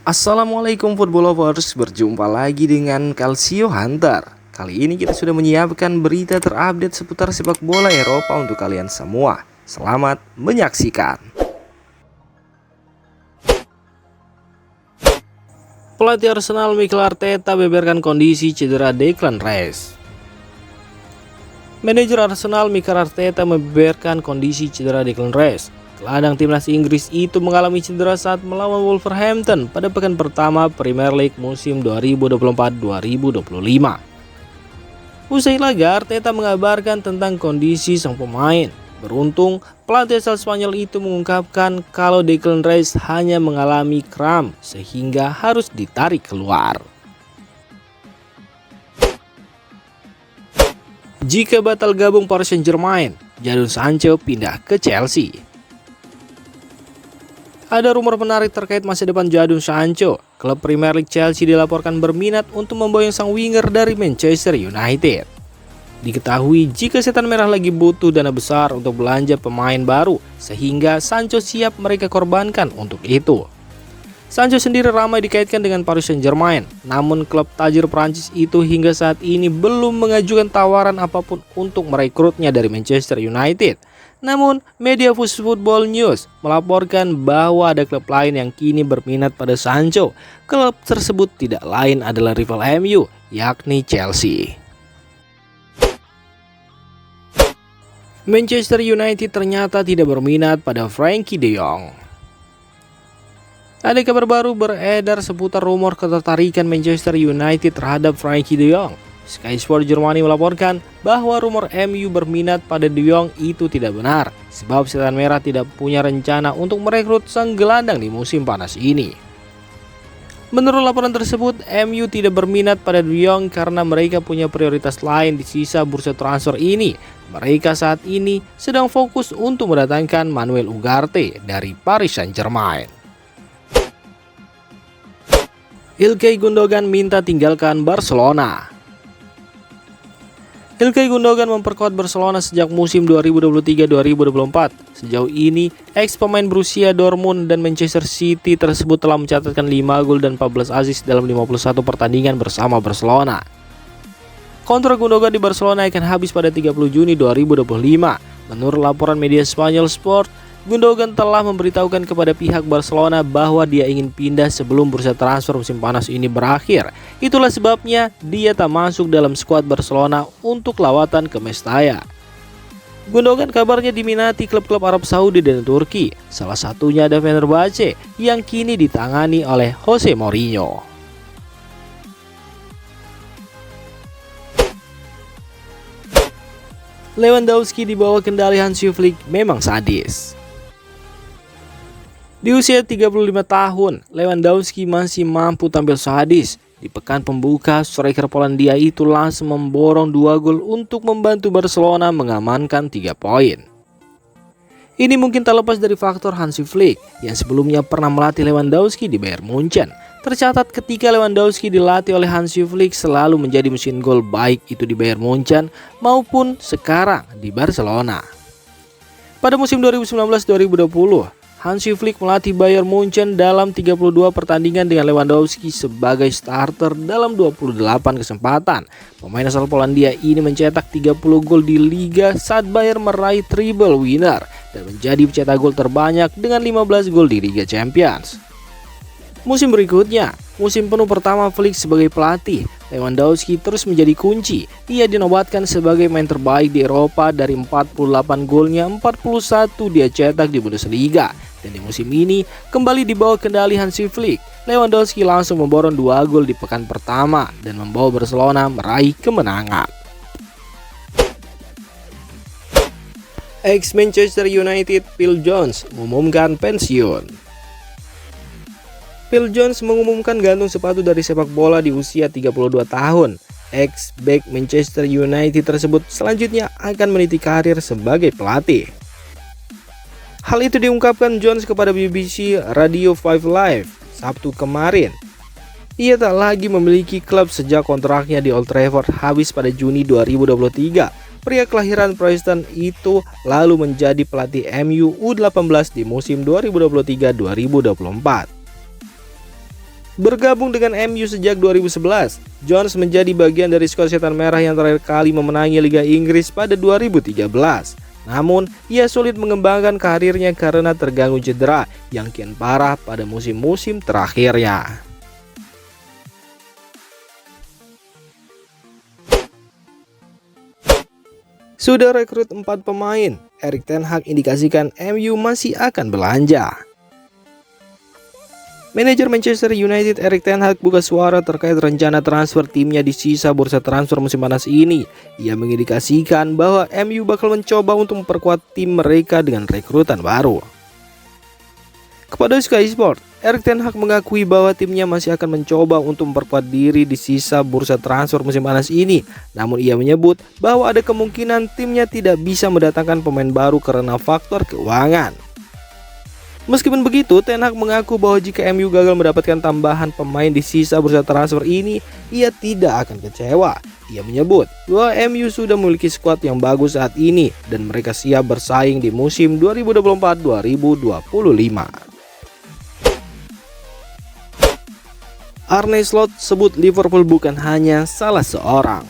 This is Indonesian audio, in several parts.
Assalamualaikum football lovers, berjumpa lagi dengan Calcio Hunter. Kali ini kita sudah menyiapkan berita terupdate seputar sepak bola Eropa untuk kalian semua. Selamat menyaksikan. Pelatih Arsenal Mikel Arteta beberkan kondisi cedera Declan Rice. Manajer Arsenal Mikel Arteta membeberkan kondisi cedera Declan Rice. Gelandang timnas Inggris itu mengalami cedera saat melawan Wolverhampton pada pekan pertama Premier League musim 2024-2025. Usai laga, Arteta mengabarkan tentang kondisi sang pemain. Beruntung, pelatih asal Spanyol itu mengungkapkan kalau Declan Rice hanya mengalami kram sehingga harus ditarik keluar. Jika batal gabung Paris Saint-Germain, Jadon Sancho pindah ke Chelsea. Ada rumor menarik terkait masa depan Jadon Sancho. Klub Premier League Chelsea dilaporkan berminat untuk memboyong sang winger dari Manchester United. Diketahui jika Setan Merah lagi butuh dana besar untuk belanja pemain baru, sehingga Sancho siap mereka korbankan untuk itu. Sancho sendiri ramai dikaitkan dengan Paris Saint-Germain, namun klub tajir Prancis itu hingga saat ini belum mengajukan tawaran apapun untuk merekrutnya dari Manchester United. Namun, media Football News melaporkan bahwa ada klub lain yang kini berminat pada Sancho. Klub tersebut tidak lain adalah rival MU, yakni Chelsea. Manchester United ternyata tidak berminat pada Frenkie de Jong. Ada kabar baru beredar seputar rumor ketertarikan Manchester United terhadap Frenkie de Jong. Sky Sport Germany melaporkan bahwa rumor MU berminat pada De Jong itu tidak benar, sebab Setan Merah tidak punya rencana untuk merekrut sang gelandang di musim panas ini. Menurut laporan tersebut, MU tidak berminat pada De Jong karena mereka punya prioritas lain di sisa bursa transfer ini. Mereka saat ini sedang fokus untuk mendatangkan Manuel Ugarte dari Paris Saint-Germain. Ilkay Gundogan minta tinggalkan Barcelona. Ilkay Gundogan memperkuat Barcelona sejak musim 2023-2024. Sejauh ini, ex pemain Borussia Dortmund dan Manchester City tersebut telah mencatatkan 5 gol dan 14 assist dalam 51 pertandingan bersama Barcelona. Kontrak Gundogan di Barcelona akan habis pada 30 Juni 2025. Menurut laporan media Spanyol Sport, Gundogan telah memberitahukan kepada pihak Barcelona bahwa dia ingin pindah sebelum bursa transfer musim panas ini berakhir. Itulah sebabnya dia tak masuk dalam skuad Barcelona untuk lawatan ke Mestalla. Gundogan kabarnya diminati klub-klub Arab Saudi dan Turki. Salah satunya ada Fenerbahce yang kini ditangani oleh Jose Mourinho. Lewandowski di bawah kendali Hansi Flick memang sadis. Di usia 35 tahun, Lewandowski masih mampu tampil sadis. Di pekan pembuka, striker Polandia itu langsung memborong 2 gol untuk membantu Barcelona mengamankan 3 poin. Ini mungkin tak lepas dari faktor Hansi Flick yang sebelumnya pernah melatih Lewandowski di Bayern Munchen. Tercatat ketika Lewandowski dilatih oleh Hansi Flick selalu menjadi mesin gol baik itu di Bayern Munchen maupun sekarang di Barcelona. Pada musim 2019-2020, Hansi Flick melatih Bayern Munchen dalam 32 pertandingan dengan Lewandowski sebagai starter dalam 28 kesempatan. Pemain asal Polandia ini mencetak 30 gol di Liga saat Bayern meraih treble winner dan menjadi pencetak gol terbanyak dengan 15 gol di Liga Champions. Musim berikutnya, musim penuh pertama Flick sebagai pelatih, Lewandowski terus menjadi kunci. Ia dinobatkan sebagai pemain terbaik di Eropa dari 48 golnya, 41 dia cetak di Bundesliga. Dan di musim ini, kembali di bawah kendali Hansi Flick, Lewandowski langsung memborong 2 gol di pekan pertama dan membawa Barcelona meraih kemenangan. Ex-Manchester United Phil Jones mengumumkan pensiun. Phil Jones mengumumkan gantung sepatu dari sepak bola di usia 32 tahun. Ex-back Manchester United tersebut selanjutnya akan meniti karir sebagai pelatih. Hal itu diungkapkan Jones kepada BBC Radio 5 Live Sabtu kemarin. Ia tak lagi memiliki klub sejak kontraknya di Old Trafford habis pada Juni 2023. Pria kelahiran Preston itu lalu menjadi pelatih MU U18 di musim 2023-2024. Bergabung dengan MU sejak 2011, Jones menjadi bagian dari skuad Setan Merah yang terakhir kali memenangi Liga Inggris pada 2013. Namun, ia sulit mengembangkan karirnya karena terganggu cedera yang kian parah pada musim-musim terakhirnya. Sudah rekrut 4 pemain, Erik ten Hag indikasikan MU masih akan belanja. Manajer Manchester United Erik ten Hag buka suara terkait rencana transfer timnya di sisa bursa transfer musim panas ini. Ia mengindikasikan bahwa MU bakal mencoba untuk memperkuat tim mereka dengan rekrutan baru. Kepada Sky Sport, Erik ten Hag mengakui bahwa timnya masih akan mencoba untuk memperkuat diri di sisa bursa transfer musim panas ini. Namun ia menyebut bahwa ada kemungkinan timnya tidak bisa mendatangkan pemain baru karena faktor keuangan. Meskipun begitu, ten Hag mengaku bahwa jika MU gagal mendapatkan tambahan pemain di sisa bursa transfer ini, ia tidak akan kecewa. Ia menyebut bahwa MU sudah memiliki skuad yang bagus saat ini dan mereka siap bersaing di musim 2024-2025. Arne Slot sebut Liverpool bukan hanya salah seorang.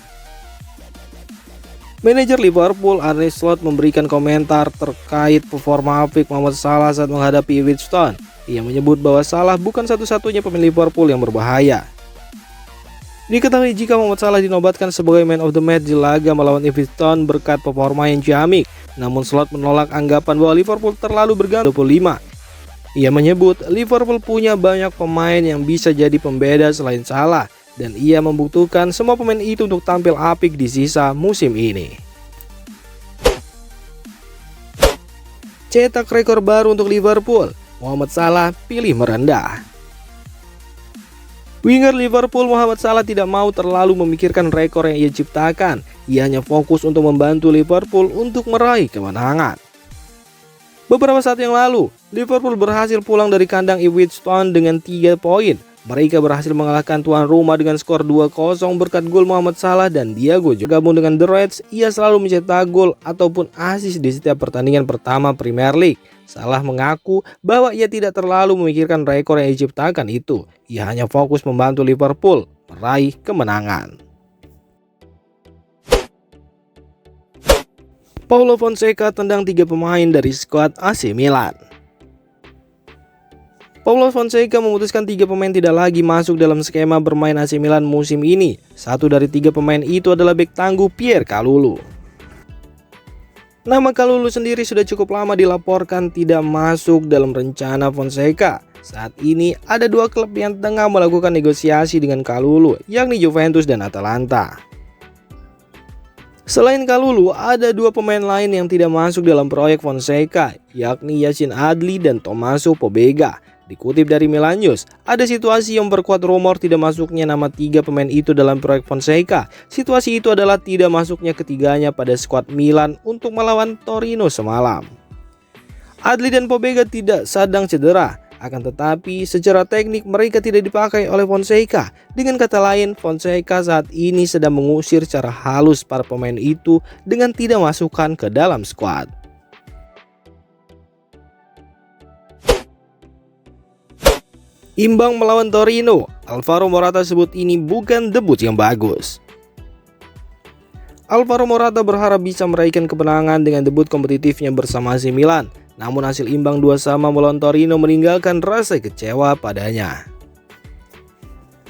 Manajer Liverpool Arne Slot memberikan komentar terkait performa apik Mohamed Salah saat menghadapi Ipswich Town. Ia menyebut bahwa Salah bukan satu-satunya pemain Liverpool yang berbahaya. Diketahui jika Mohamed Salah dinobatkan sebagai man of the match di laga melawan Ipswich Town berkat performa yang ciamik. Namun Slot menolak anggapan bahwa Liverpool terlalu bergantung 25. Ia menyebut Liverpool punya banyak pemain yang bisa jadi pembeda selain Salah, dan ia membutuhkan semua pemain itu untuk tampil apik di sisa musim ini. Cetak rekor baru untuk Liverpool, Mohamed Salah pilih merendah. Winger Liverpool Mohamed Salah tidak mau terlalu memikirkan rekor yang ia ciptakan. Ia hanya fokus untuk membantu Liverpool untuk meraih kemenangan. Beberapa saat yang lalu, Liverpool berhasil pulang dari kandang Ipswich Town dengan 3 poin. Mereka berhasil mengalahkan tuan rumah dengan skor 2-0 berkat gol Mohamed Salah dan Diego Jota. Gabung dengan The Reds, ia selalu mencetak gol ataupun assist di setiap pertandingan pertama Premier League. Salah mengaku bahwa ia tidak terlalu memikirkan rekor yang diciptakan itu. Ia hanya fokus membantu Liverpool meraih kemenangan. Paulo Fonseca tendang 3 pemain dari skuad AC Milan. Paulo Fonseca memutuskan 3 pemain tidak lagi masuk dalam skema bermain AC Milan musim ini. Satu dari 3 pemain itu adalah bek tangguh Pierre Kalulu. Nama Kalulu sendiri sudah cukup lama dilaporkan tidak masuk dalam rencana Fonseca. Saat ini ada 2 klub yang tengah melakukan negosiasi dengan Kalulu, yakni Juventus dan Atalanta. Selain Kalulu, ada 2 pemain lain yang tidak masuk dalam proyek Fonseca, yakni Yacine Adli dan Tommaso Pobega. Dikutip dari Milan News, ada situasi yang memperkuat rumor tidak masuknya nama 3 pemain itu dalam proyek Fonseca. Situasi itu adalah tidak masuknya ketiganya pada skuad Milan untuk melawan Torino semalam. Adli dan Pobega tidak sedang cedera, akan tetapi secara teknik mereka tidak dipakai oleh Fonseca. Dengan kata lain, Fonseca saat ini sedang mengusir secara halus para pemain itu dengan tidak masukkan ke dalam skuad. Imbang melawan Torino, Alvaro Morata sebut ini bukan debut yang bagus. Alvaro Morata berharap bisa meraihkan kemenangan dengan debut kompetitifnya bersama AC Milan. Namun hasil imbang 2-2 melawan Torino meninggalkan rasa kecewa padanya.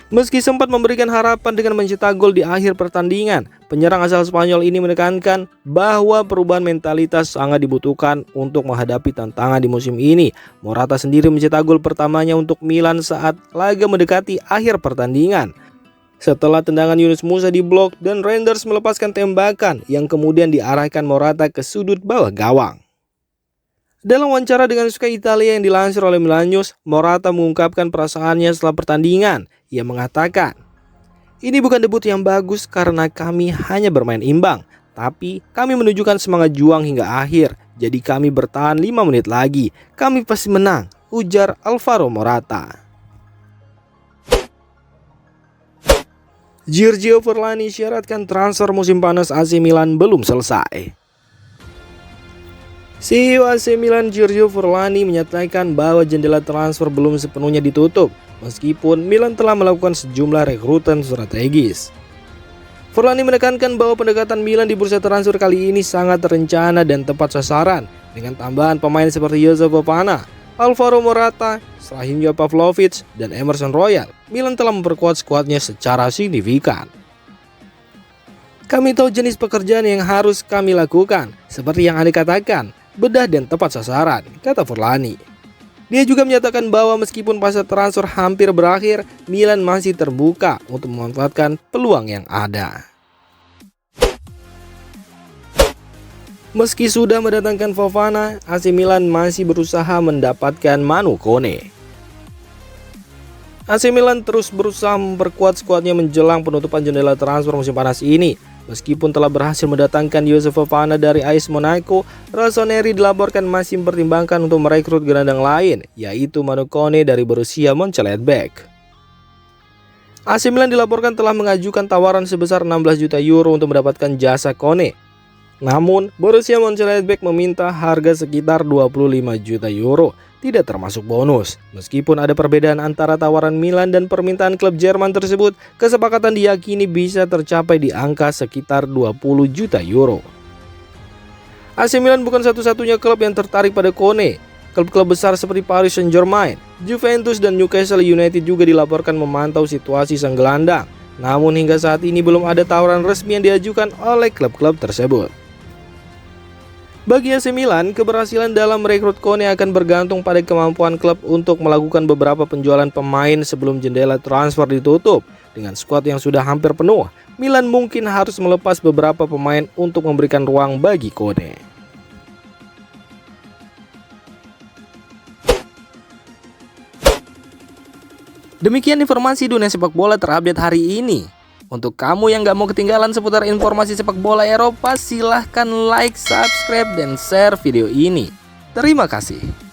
Meski sempat memberikan harapan dengan mencetak gol di akhir pertandingan, penyerang asal Spanyol ini menekankan bahwa perubahan mentalitas sangat dibutuhkan untuk menghadapi tantangan di musim ini. Morata sendiri mencetak gol pertamanya untuk Milan saat laga mendekati akhir pertandingan. Setelah tendangan Yunus Musa diblok dan Reinders melepaskan tembakan yang kemudian diarahkan Morata ke sudut bawah gawang. Dalam wawancara dengan Sky Italia yang dilansir oleh Milan News, Morata mengungkapkan perasaannya setelah pertandingan. Ia mengatakan, "Ini bukan debut yang bagus karena kami hanya bermain imbang, tapi kami menunjukkan semangat juang hingga akhir. Jadi kami bertahan 5 menit lagi. Kami pasti menang," ujar Alvaro Morata. Giorgio Forlani syaratkan transfer musim panas AC Milan belum selesai. CEO AC Milan Giorgio Forlani menyatakan bahwa jendela transfer belum sepenuhnya ditutup. meskipun Milan telah melakukan sejumlah rekrutan strategis. Forlani menekankan bahwa pendekatan Milan di bursa transfer kali ini sangat terencana dan tepat sasaran dengan tambahan pemain seperti Joseph Fofana, Alvaro Morata, Strahinja Pavlovic, dan Emerson Royal. Milan telah memperkuat skuadnya secara signifikan. Kami tahu jenis pekerjaan yang harus kami lakukan, seperti yang Anda katakan, bedah dan tepat sasaran, kata Forlani. Dia juga menyatakan bahwa meskipun pasar transfer hampir berakhir, Milan masih terbuka untuk memanfaatkan peluang yang ada. Meski sudah mendatangkan Fofana, AC Milan masih berusaha mendapatkan Manu Kone. AC Milan terus berusaha memperkuat skuadnya menjelang penutupan jendela transfer musim panas ini. Meskipun telah berhasil mendatangkan Joseph Fofana dari AS Monaco, Rossoneri dilaporkan masih mempertimbangkan untuk merekrut gelandang lain, yaitu Manu Kone dari Borussia Mönchengladbach. AC Milan dilaporkan telah mengajukan tawaran sebesar 16 juta euro untuk mendapatkan jasa Kone. Namun, Borussia Mönchengladbach meminta harga sekitar 25 juta euro, tidak termasuk bonus. Meskipun ada perbedaan antara tawaran Milan dan permintaan klub Jerman tersebut, kesepakatan diyakini bisa tercapai di angka sekitar 20 juta euro. AC Milan bukan satu-satunya klub yang tertarik pada Kone. Klub-klub besar seperti Paris Saint-Germain, Juventus, dan Newcastle United juga dilaporkan memantau situasi sang gelandang. Namun hingga saat ini belum ada tawaran resmi yang diajukan oleh klub-klub tersebut. Bagi AC Milan, keberhasilan dalam merekrut Kone akan bergantung pada kemampuan klub untuk melakukan beberapa penjualan pemain sebelum jendela transfer ditutup. Dengan skuad yang sudah hampir penuh, Milan mungkin harus melepas beberapa pemain untuk memberikan ruang bagi Kone. Demikian informasi dunia sepak bola terupdate hari ini. Untuk kamu yang gak mau ketinggalan seputar informasi sepak bola Eropa, silahkan like, subscribe, dan share video ini. Terima kasih.